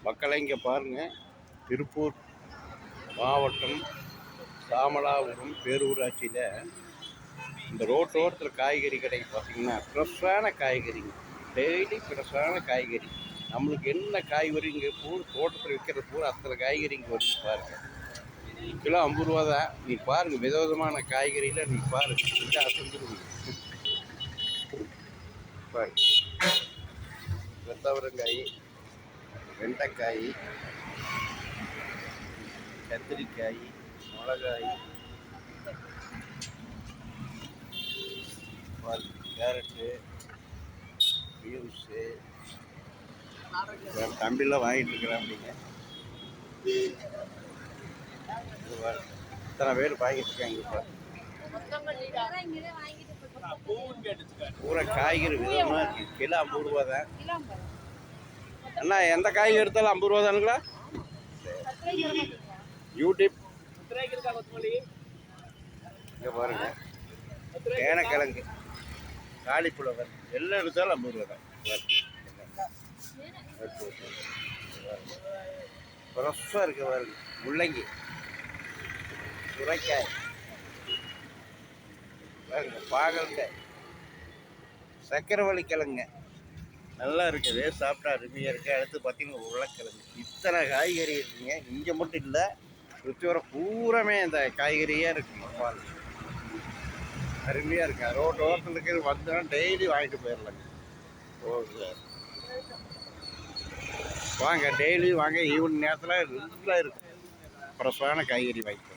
மக்களை இங்கே பாருங்கள், திருப்பூர் மாவட்டம் சாமலாபுரம் பேரூராட்சியில் இந்த ரோட்டோரத்தில் காய்கறி கடைக்கு பார்த்தீங்கன்னா ஃப்ரெஷ்ஷான காய்கறிங்க, டெய்லி ஃப்ரெஷ்ஷான காய்கறி. நம்மளுக்கு என்ன காய்கறி இங்கே தோட்டத்தில் விற்கிற பூரா அத்தனை காய்கறி இங்கே வந்து பாருங்கள். கிலோ 50 ரூபா தான். நீ பாருங்கள், விதவிதமான காய்கறியில் நீ பாருங்கள், அசந்துருங்க பாருங்க. வெத்தவரங்காய், வெண்டைக்காய், கத்திரிக்காய், மிளகாய், கேரட்டு, பீன்ஸு, தம்பிலாம் வாங்கிட்டு இருக்கிறேன். அப்படிங்க இத்தனை பேர் வாங்கிட்டு இருக்காங்க. பூரா காய்கறி விதமாக இருக்குது. கிலோ 50 ரூபா தான். அண்ணா, எந்த காய்கறி எடுத்தாலும் 50 ரூபா தானுங்களா? யூடியூப் இங்கே பாருங்க, சேனக்கிழங்கு, காலிஃப்ளவர் எல்லாம் எடுத்தாலும் 50 ரூபா தான். ஃப்ரெஷ்ஷாக இருக்க பாருங்க. முள்ளங்கி, சுரைக்காய் பாருங்க, பாகல்காய், சக்கரவள்ளி கிழங்க நல்லா இருக்குது, சாப்பிட்டா அருமையாக இருக்குது. அடுத்து பார்த்தீங்கன்னா உருளைக்கிழங்கு. இத்தனை காய்கறி இருக்குங்க. இங்கே மட்டும் இல்லை, சுற்றி வர பூராமே இந்த காய்கறியாக இருக்குங்க. பாருங்க, அருமையாக இருக்கு. ரோடு ஓரத்தில் இருக்கிறது வந்தோன்னா டெய்லி வாங்கிட்டு போயிடலாங்க. ஓகே, வாங்க, டெய்லி வாங்க. ஈவினிங் நேரத்தில் நல்லா இருக்கும். ஃப்ரெஷ்ஷான காய்கறி வாங்கிக்கலாம்.